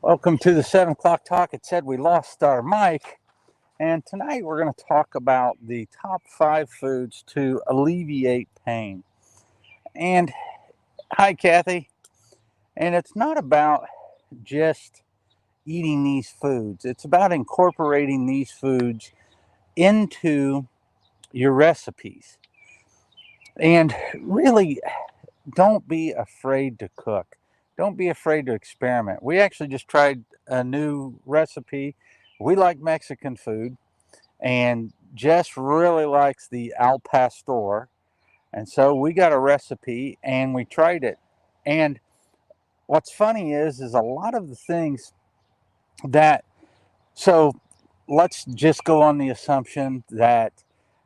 Welcome to the 7 o'clock talk. It said we lost our mic, and tonight we're going to talk about the top 5 foods to alleviate pain. And hi, Kathy. And it's not about just eating these foods, it's about incorporating these foods into your recipes. And really, don't be afraid to cook. Don't be afraid to experiment. We actually just tried a new recipe. We like Mexican food, and Jess really likes the al pastor. And so we got a recipe and we tried it. And what's funny is a lot of the things that, so let's just go on the assumption that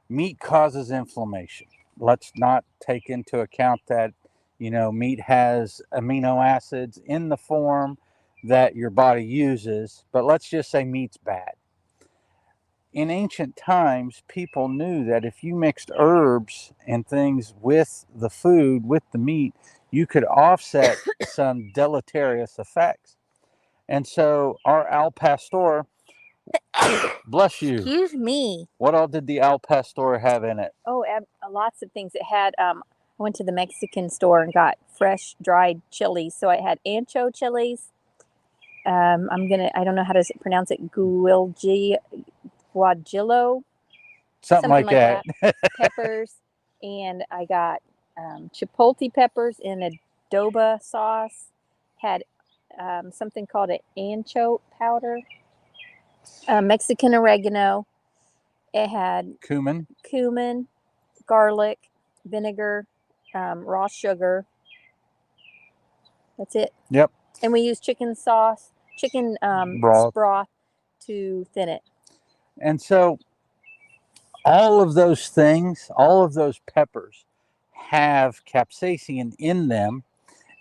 meat causes inflammation. Let's not take into account that, meat has amino acids in the form that your body uses, but let's just say meat's bad. In ancient times, people knew that if you mixed herbs and things with the food, with the meat, you could offset some deleterious effects. And so our al pastor, bless you. Excuse me. What all did the al pastor have in it? Oh, lots of things. It had, I went to the Mexican store and got fresh dried chilies. So it had ancho chilies. I don't know how to pronounce it. Guajillo. Something like that. Peppers. And I got chipotle peppers in adobo sauce. Had something called an ancho powder. Mexican oregano. It had cumin, garlic, vinegar, raw sugar. That's it. Yep. And we used chicken broth to thin it. And so all of those things, all of those peppers have capsaicin in them,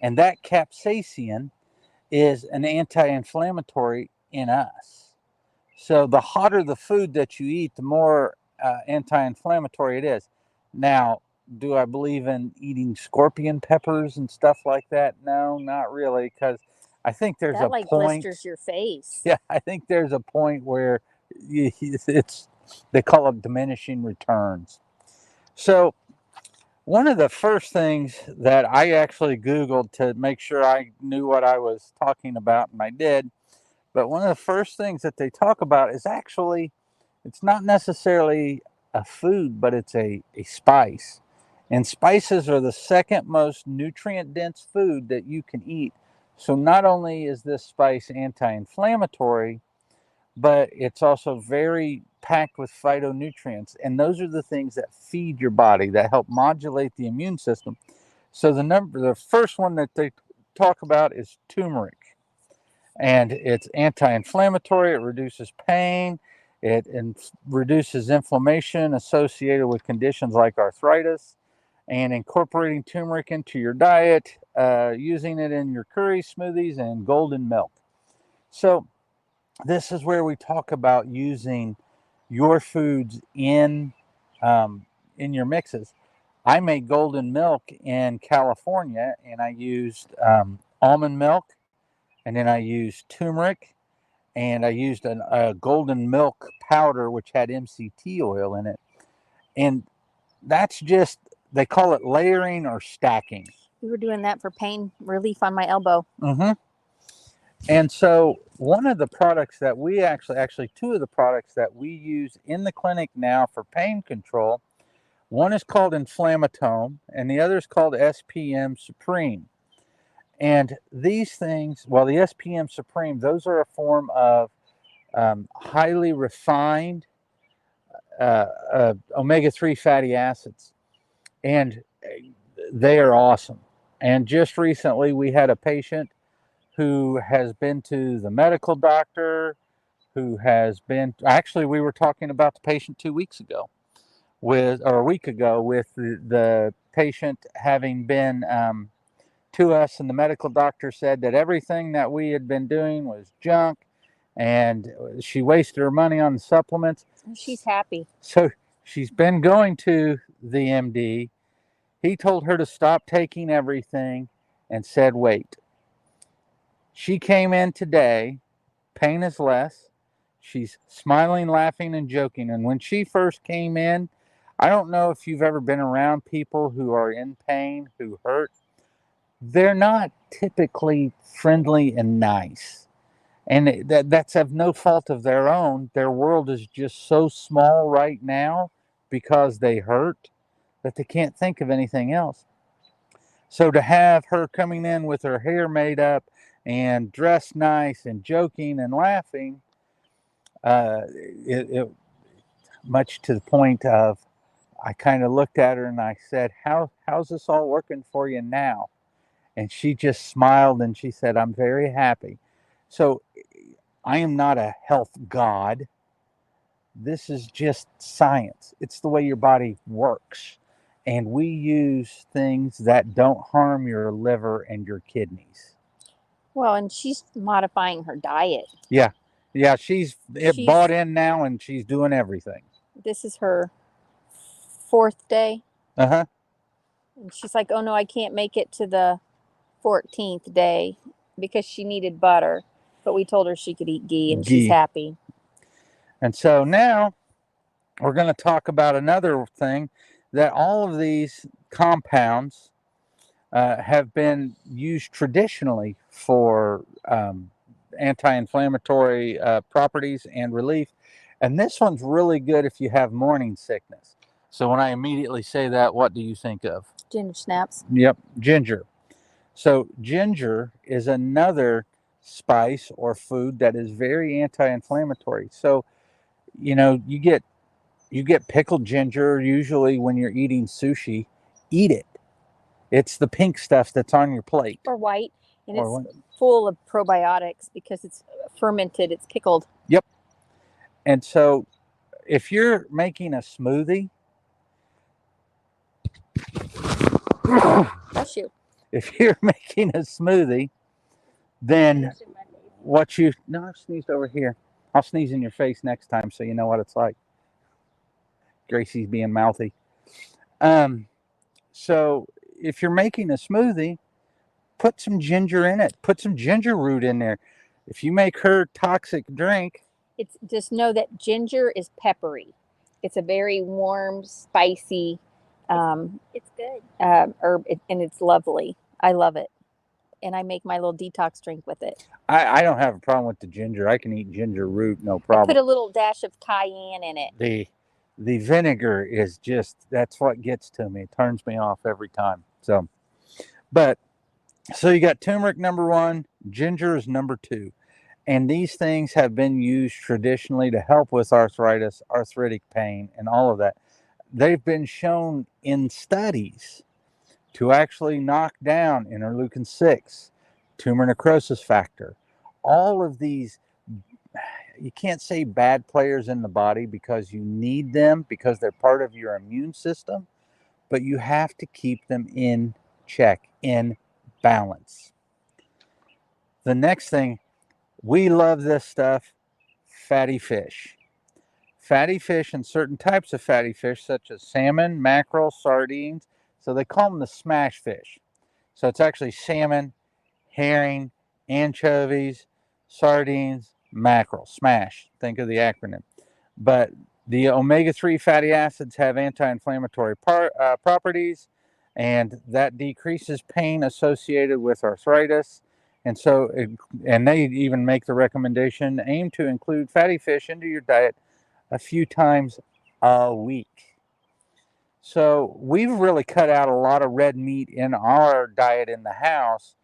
and that capsaicin is an anti-inflammatory in us. So the hotter the food that you eat, the more anti-inflammatory it is. Now, do I believe in eating scorpion peppers and stuff like that? No, not really, because I think there's a point. Blisters your face. Yeah, I think there's a point where they call it diminishing returns. So one of the first things that I actually Googled to make sure I knew what I was talking about, and I did, but one of the first things that they talk about is actually, it's not necessarily a food, but it's a spice. And spices are the second most nutrient-dense food that you can eat. So not only is this spice anti-inflammatory, but it's also very packed with phytonutrients. And those are the things that feed your body, that help modulate the immune system. So the first one that they talk about is turmeric. And it's anti-inflammatory, it reduces pain, it reduces inflammation associated with conditions like arthritis. And incorporating turmeric into your diet, using it in your curry, smoothies, and golden milk. So this is where we talk about using your foods in your mixes. I made golden milk in California, and I used almond milk, and then I used turmeric, and I used a golden milk powder which had MCT oil in it. And that's just, they call it layering or stacking. We were doing that for pain relief on my elbow. Mm-hmm. And so one of the products that we actually two of the products that we use in the clinic now for pain control, one is called Inflammatome and the other is called SPM Supreme. And these things, well, the SPM Supreme, those are a form of highly refined omega-3 fatty acids. And they are awesome. And just recently we had a patient who has been to the medical doctor, who has been, actually we were talking about the patient 2 weeks ago, or a week ago, with the patient having been to us, and the medical doctor said that everything that we had been doing was junk, and she wasted her money on the supplements. She's happy. So she's been going to the MD. He told her to stop taking everything and said, wait. She came in today. Pain is less. She's smiling, laughing, and joking. And when she first came in, I don't know if you've ever been around people who are in pain, who hurt. They're not typically friendly and nice. And that's of no fault of their own. Their world is just so small right now because they hurt that they can't think of anything else. So to have her coming in with her hair made up and dressed nice and joking and laughing, it much to the point of I kind of looked at her and I said, how's this all working for you now? And she just smiled and she said, I'm very happy. So I am not a health god. This is just science. It's the way your body works. And we use things that don't harm your liver and your kidneys. Well, and she's modifying her diet. Yeah. Yeah, she's She's bought in now and she's doing everything. This is her 4th day. Uh-huh. And she's like, oh no, I can't make it to the 14th day because she needed butter. But we told her she could eat ghee and she's Ghee. happy. And so now we're going to talk about another thing, that all of these compounds have been used traditionally for anti-inflammatory properties and relief. And this one's really good if you have morning sickness. So when I immediately say that, what do you think of? Ginger snaps. Yep, ginger. So ginger is another spice or food that is very anti-inflammatory. So, you know, you get pickled ginger usually when you're eating sushi. Eat it. It's the pink stuff that's on your plate. Or white. And Or it's full of probiotics because it's fermented, it's pickled. Yep. And so if you're making a smoothie, Bless you. if you're making a smoothie, then no, I've sneezed over here. I'll sneeze in your face next time so you know what it's like. Gracie's being mouthy. So if you're making a smoothie, put some ginger in it. Put some ginger root in there. If you make her toxic drink, it's just know that ginger is peppery. It's a very warm, spicy it's good. herb, and it's lovely. I love it. And I make my little detox drink with it. I don't have a problem with the ginger. I can eat ginger root, no I problem. put a little dash of cayenne in it. The vinegar is just, that's what gets to me. It turns me off every time. So you got turmeric number 1, ginger is number 2. And these things have been used traditionally to help with arthritis, arthritic pain, and all of that. They've been shown in studies to actually knock down interleukin 6, tumor necrosis factor. All of these, you can't say bad players in the body because you need them because they're part of your immune system, but you have to keep them in check, in balance. The next thing, we love this stuff, fatty fish. Fatty fish and certain types of fatty fish, such as salmon, mackerel, sardines. So they call them the smash fish. So it's actually salmon, herring, anchovies, sardines, mackerel, smash. Think of the acronym. But the omega-3 fatty acids have anti-inflammatory properties, and that decreases pain associated with arthritis. And so, and they even make the recommendation, aim to include fatty fish into your diet a few times a week. So we've really cut out a lot of red meat in our diet in the house,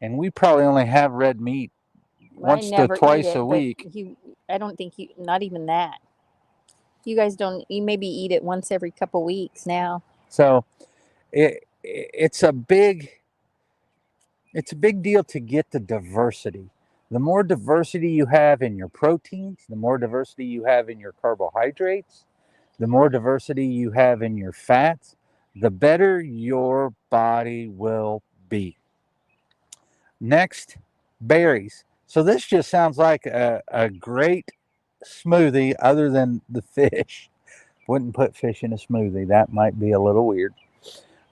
and we probably only have red meat once to twice a week. I don't think not even that. You guys don't, you maybe eat it once every couple weeks now. So it's a big deal to get the diversity. The more diversity you have in your proteins, the more diversity you have in your carbohydrates, the more diversity you have in your fats, the better your body will be. Next, berries. So this just sounds like a great smoothie other than the fish. Wouldn't put fish in a smoothie. That might be a little weird.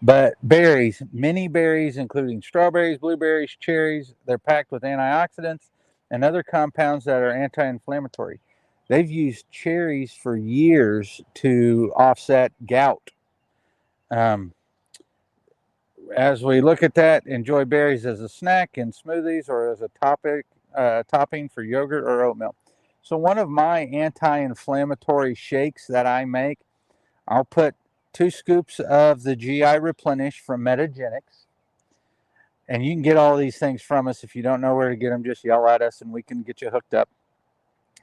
But berries, many berries, including strawberries, blueberries, cherries, they're packed with antioxidants and other compounds that are anti-inflammatory. They've used cherries for years to offset gout. Um, as we look at that, enjoy berries as a snack in smoothies or as a topping for yogurt or oatmeal. So one of my anti-inflammatory shakes that I make, I'll put 2 scoops of the GI Replenish from Metagenics. And you can get all these things from us. If you don't know where to get them, just yell at us and we can get you hooked up.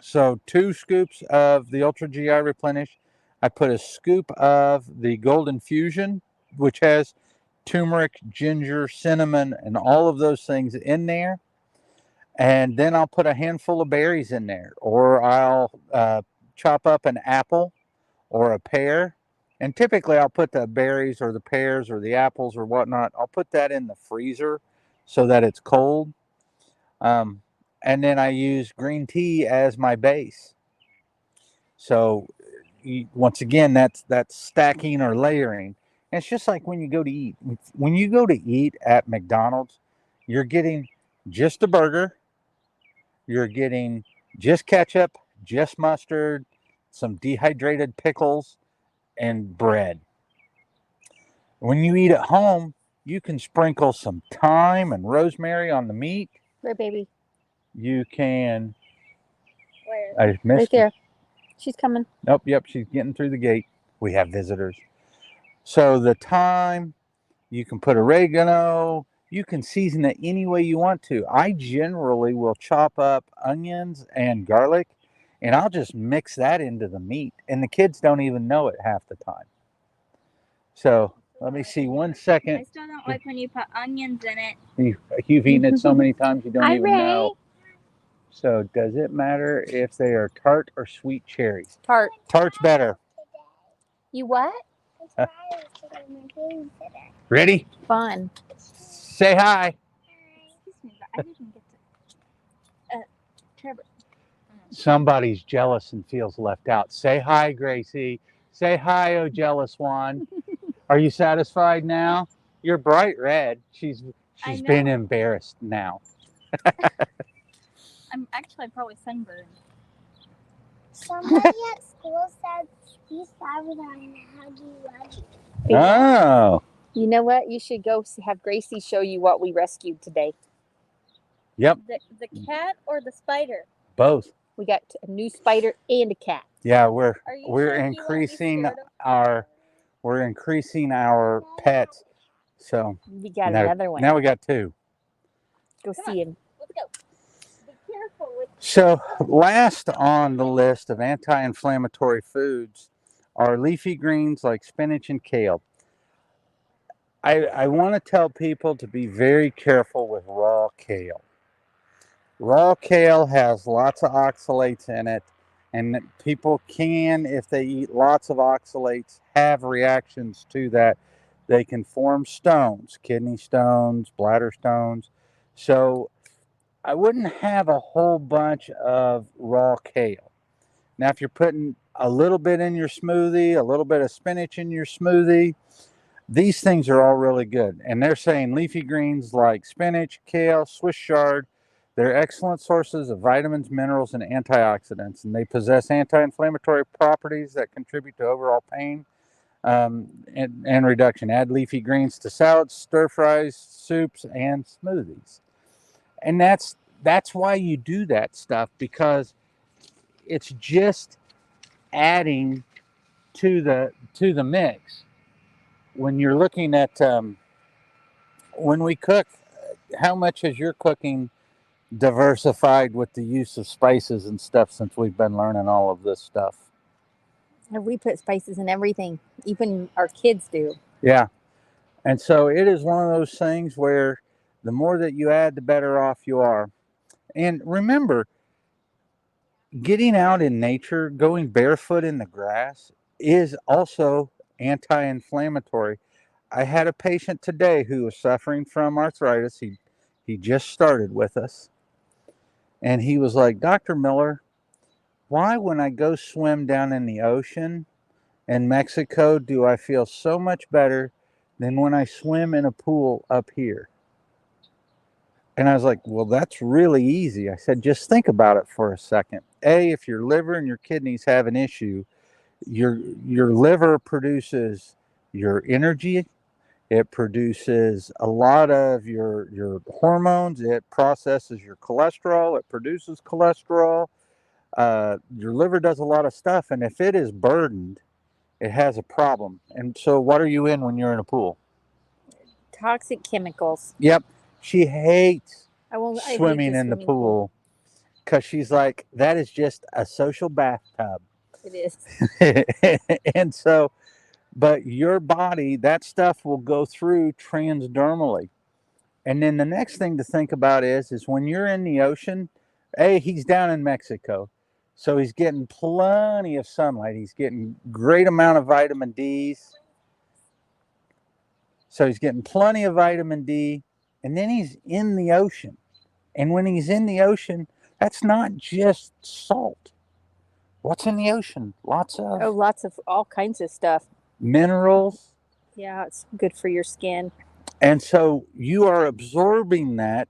So 2 scoops of the Ultra GI Replenish. I put a scoop of the Golden Fusion, which has turmeric, ginger, cinnamon, and all of those things in there. And then I'll put a handful of berries in there, or I'll chop up an apple or a pear. And typically I'll put the berries or the pears or the apples or whatnot, I'll put that in the freezer so that it's cold. Um, and then I use green tea as my base. So once again, that's stacking or layering. And it's just like when you go to eat. When you go to eat at McDonald's, you're getting just a burger, you're getting just ketchup, just mustard, some dehydrated pickles, and bread. When you eat at home, you can sprinkle some thyme and rosemary on the meat. Where, baby? You can. Where? I Right missed it. there. She's coming. Nope, yep, she's getting through the gate. We have visitors. So the thyme, you can put oregano, you can season it any way you want to. I generally will chop up onions and garlic and I'll just mix that into the meat. And the kids don't even know it half the time. So let me see 1 I second. still don't like when you put onions in it. You've eaten it so many times you don't Hi, even Ray. know. So does it matter if they are tart or sweet cherries? Tart. Tart's better. You what? Ready? Fun. Say hi. Excuse me, but I didn't get to. Trevor. Somebody's jealous and feels left out. Say hi, Gracie. Say hi, oh jealous one. Are you satisfied now? You're bright red. She's been embarrassed now. I'm actually probably sunburned. Somebody at school said he's faster than Huggy Wuggy. Oh, You know what? You should go have Gracie show you what we rescued today. yep, The cat or the spider? both. We got a new spider and a cat. Yeah, we're Are you we're sure he won't be increasing scared of- our pets. So We got another one. now we got 2. Go see him. Let's go. Be careful with. So last on the list of anti-inflammatory foods are leafy greens like spinach and kale. I want to tell people to be very careful with raw kale. Raw kale has lots of oxalates in it, and people can, if they eat lots of oxalates, have reactions to that. They can form stones, kidney stones, bladder stones. So I wouldn't have a whole bunch of raw kale. Now, if you're putting a little bit in your smoothie, a little bit of spinach in your smoothie, these things are all really good. And they're saying leafy greens like spinach, kale, Swiss chard, they're excellent sources of vitamins, minerals, and antioxidants. And they possess anti-inflammatory properties that contribute to overall pain and reduction. Add leafy greens to salads, stir fries, soups, and smoothies. And that's why you do that stuff, because it's just adding to the mix. When you're looking at when we cook, how much has your cooking diversified with the use of spices and stuff since we've been learning all of this stuff? We put spices in everything. Even our kids do. Yeah. And so it is one of those things where the more that you add, the better off you are. And remember, getting out in nature, going barefoot in the grass is also anti-inflammatory. I had a patient today who was suffering from arthritis. He just started with us. And he was like, Dr. Miller, why when I go swim down in the ocean in Mexico do I feel so much better than when I swim in a pool up here. And I was like, well, that's really easy. I said, just think about it for a second. If your liver and your kidneys have an issue, your liver produces your energy. It produces a lot of your hormones. It processes your cholesterol. It produces cholesterol. Your liver does a lot of stuff. And if it is burdened, it has a problem. And so what are you in when you're in a pool? Toxic chemicals. Yep. She hates I hate swimming the in the swimming pool. pool because she's like, that is just a social bathtub. It is. And so, but your body, that stuff will go through transdermally. And then the next thing to think about is when you're in the ocean, he's down in Mexico. So he's getting plenty of sunlight. He's getting great amount of vitamin D's. So he's getting plenty of vitamin D. And then he's in the ocean. And when he's in the ocean, that's not just salt. What's in the ocean? Lots of Lots of all kinds of stuff. minerals. Yeah, it's good for your skin. And so you are absorbing that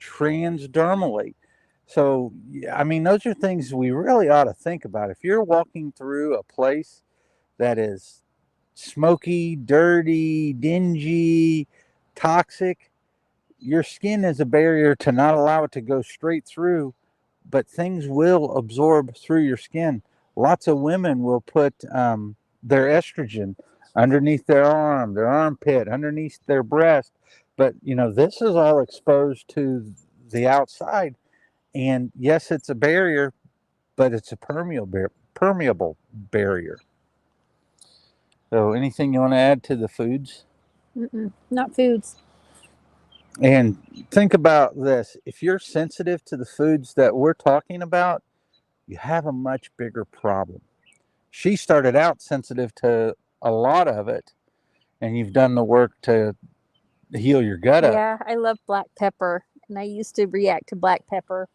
transdermally. So, I mean, those are things we really ought to think about. If you're walking through a place that is smoky, dirty, dingy, toxic, your skin is a barrier to not allow it to go straight through, but things will absorb through your skin. Lots of women will put their estrogen underneath their arm, their armpit, underneath their breast. But, this is all exposed to the outside. And yes, it's a barrier, but it's a permeable barrier. So anything you want to add to the foods? Not foods. And think about this. If you're sensitive to the foods that we're talking about, you have a much bigger problem. She started out sensitive to a lot of it, and you've done the work to heal your gut up. Yeah, I love black pepper, and I used to react to black pepper.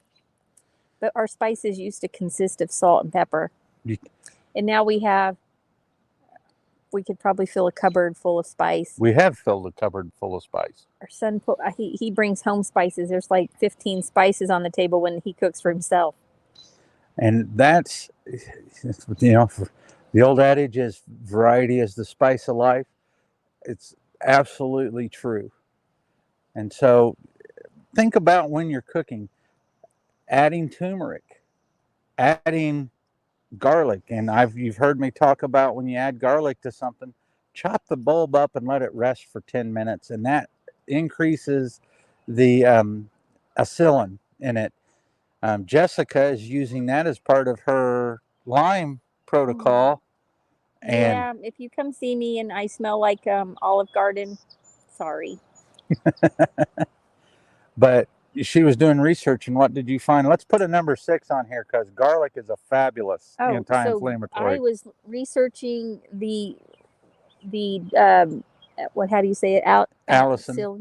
But our spices used to consist of salt and pepper. And now we could probably fill a cupboard full of spice. We have filled a cupboard full of spice. Our son, he brings home spices. There's like 15 spices on the table when he cooks for himself. And that's, the old adage is variety is the spice of life. It's absolutely true. And so think about when you're cooking, adding turmeric, adding garlic. And you've heard me talk about when you add garlic to something, chop the bulb up and let it rest for 10 minutes. And that increases the acetylene in it. Jessica is using that as part of her Lyme protocol. And if you come see me and I smell like Olive Garden, sorry. But she was doing research, and what did you find? Let's put a number 6 on here because garlic is a fabulous anti-inflammatory. So I was researching the how do you say it? Allison.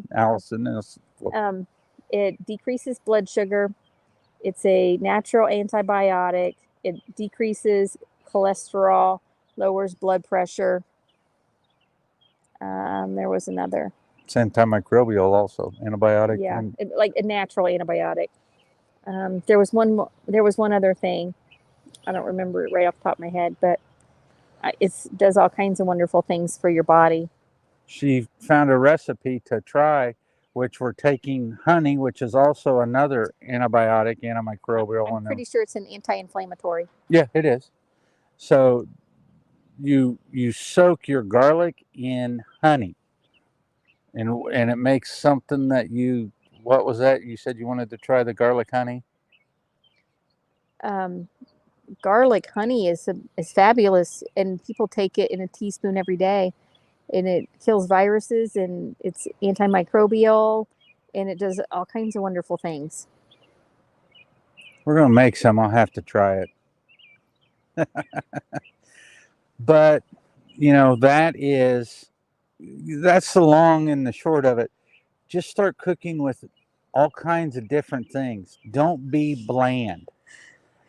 It decreases blood sugar. It's a natural antibiotic. It decreases cholesterol, lowers blood pressure. There was another. It's antimicrobial also, antibiotic. Yeah, like a natural antibiotic. There was one other thing. I don't remember it right off the top of my head, but it does all kinds of wonderful things for your body. She found a recipe to try, which we're taking honey, which is also another antibiotic, antimicrobial. I'm pretty sure it's an anti-inflammatory. Yeah, it is. So you soak your garlic in honey, and it makes something that what was that? You said you wanted to try the garlic honey? Garlic honey is fabulous, and people take it in a teaspoon every day, and it kills viruses, and it's antimicrobial, and it does all kinds of wonderful things. We're going to make some. I'll have to try it. But, that's the long and the short of it. Just start cooking with all kinds of different things. Don't be bland.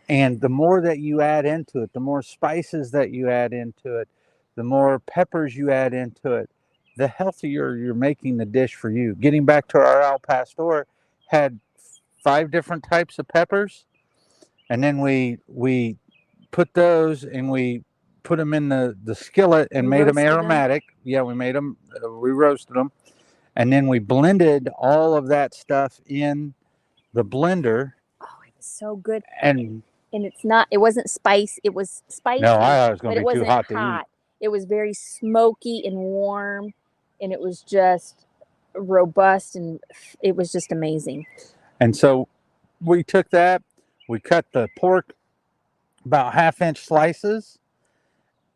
And the more that you add into it, the more spices that you add into it, the more peppers you add into it, the healthier you're making the dish for you. Getting back to our al pastor, had 5 different types of peppers, and then we put those and we put them in the skillet and You made them roasted 'em? aromatic. Yeah, we made them. We roasted them, and then we blended all of that stuff in the blender. Oh, it was so good. And And it wasn't spice. It was spicy, no, I thought it was but going it to be too wasn't hot to eat. It was very smoky and warm, and it was just robust, and it was just amazing. And so we took that, we cut the pork about 1/2-inch slices,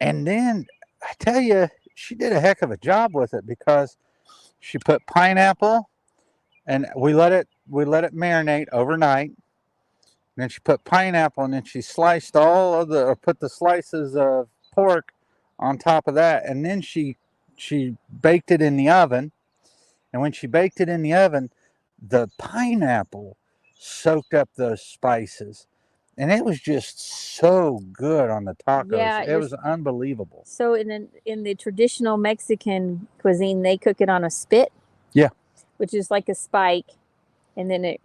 and then I tell you, she did a heck of a job with it because she put pineapple, and we let it marinate overnight. And then she put pineapple, and then she sliced put the slices of pork on top of that, and then she baked it in the oven. And when she baked it in the oven, the pineapple soaked up those spices, and it was just so good on the tacos. Yeah, it was unbelievable. So in the traditional Mexican cuisine, they cook it on a spit. Yeah. Which is like a spike, and then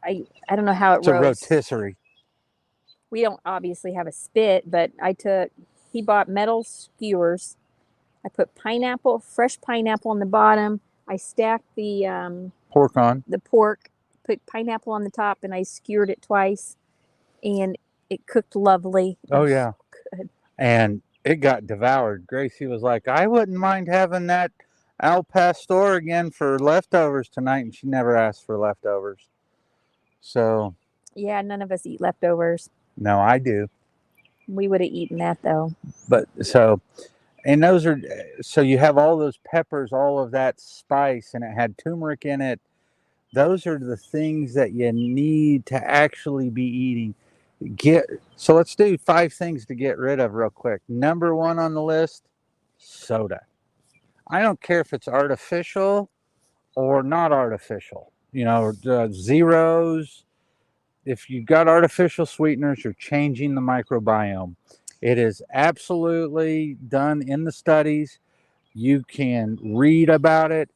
I don't know how it It's roasts. a rotisserie. We don't obviously have a spit, but he bought metal skewers. I put fresh pineapple on the bottom. I stacked the Pork on. the pork, put pineapple on the top, and I skewered it twice, and it cooked lovely. Oh yeah. Good. And it got devoured. Gracie was like, I wouldn't mind having that al pastor again for leftovers tonight, and she never asked for leftovers. So Yeah, none of us eat leftovers. no, I do. We would have eaten that though. But and those are, so you have all those peppers, all of that spice, and it had turmeric in it. Those are the things that you need to actually be eating. So let's do 5 things to get rid of real quick. Number 1 on the list, soda. I don't care if it's artificial or not artificial. Zeros. If you've got artificial sweeteners, you're changing the microbiome. It is absolutely done in the studies. You can read about it.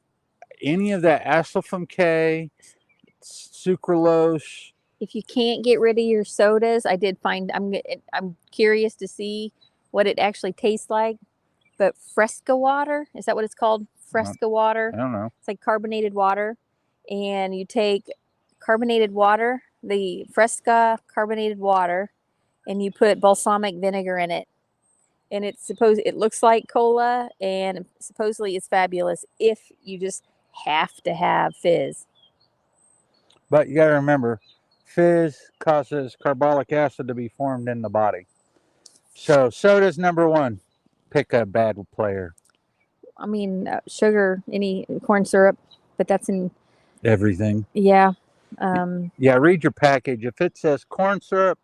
Any of that aspartame K, sucralose. If you can't get rid of your sodas, I'm curious to see what it actually tastes like. But Fresca water, is that what it's called? Fresca water. I don't know. It's like carbonated water, and you take carbonated water, the Fresca carbonated water, and you put balsamic vinegar in it. And it looks like cola, and supposedly it's fabulous if you just have to have fizz. But you got to remember, fizz causes carbolic acid to be formed in the body. So soda's number 1. Pick a bad player. I mean, sugar, any corn syrup, but that's in everything. Yeah. Yeah, read your package. If it says corn syrup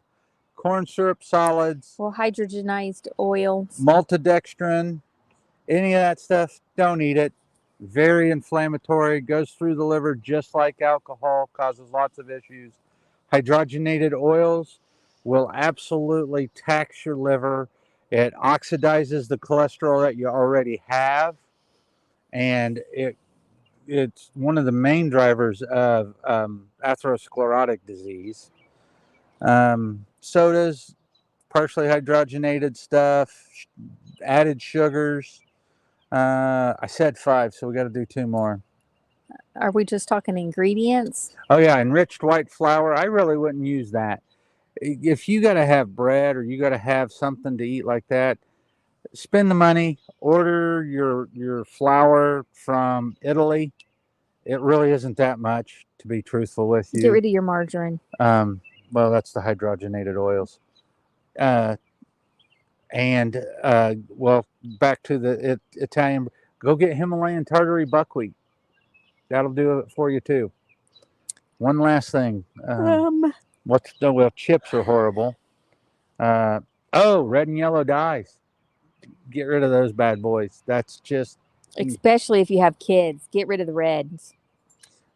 solids, Well, hydrogenized oils. maltodextrin, any of that stuff, don't eat it. Very inflammatory, goes through the liver just like alcohol, causes lots of issues. Hydrogenated oils will absolutely tax your liver. It oxidizes the cholesterol that you already have, and it's one of the main drivers of atherosclerotic disease. Sodas, partially hydrogenated stuff, added sugars. I said 5, so we got to do 2 more. Are we just talking ingredients? Oh yeah, enriched white flour. I really wouldn't use that. If you got to have bread or you got to have something to eat like that, spend the money, order your flour from Italy. It really isn't that much, to be truthful with you. Get rid of your margarine. Well, that's the hydrogenated oils. Well, back to the Italian. Go get Himalayan tartary buckwheat. That'll do it for you too. One last thing. Chips are horrible. Red and yellow dyes. Get rid of those bad boys. That's just. Especially if you have kids, get rid of the reds.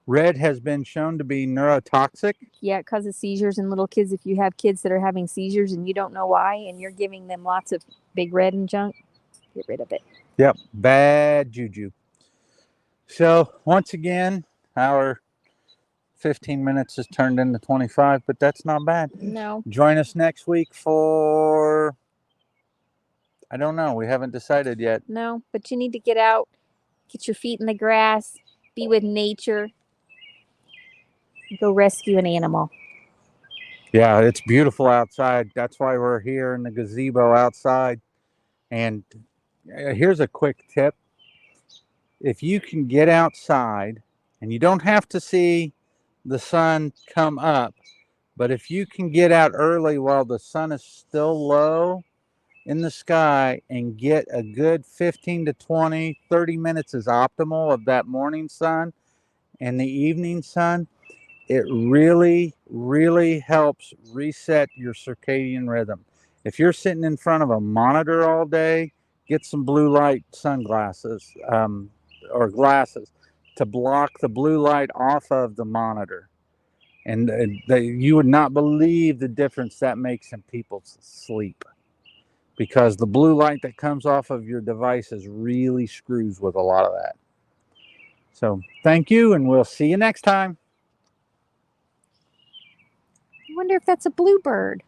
Red has been shown to be neurotoxic. Yeah, it causes seizures in little kids. If you have kids that are having seizures and you don't know why, and you're giving them lots of big red and junk, get rid of it. Yep, bad juju. So once again, our 15 minutes has turned into 25, but that's not bad. No. Join us next week for, I don't know, we haven't decided yet. No, but you need to get out, get your feet in the grass, be with nature, go rescue an animal. Yeah, it's beautiful outside. That's why we're here in the gazebo outside. And here's a quick tip. If you can get outside, and you don't have to see the sun come up, but if you can get out early while the sun is still low in the sky and get a good 15 to 20, 30 minutes is optimal of that morning sun and the evening sun, it really, really helps reset your circadian rhythm. If you're sitting in front of a monitor all day, get some blue light sunglasses or glasses to block the blue light off of the monitor. And you would not believe the difference that makes in people's sleep, because the blue light that comes off of your devices really screws with a lot of that. So thank you, and we'll see you next time. I wonder if that's a bluebird.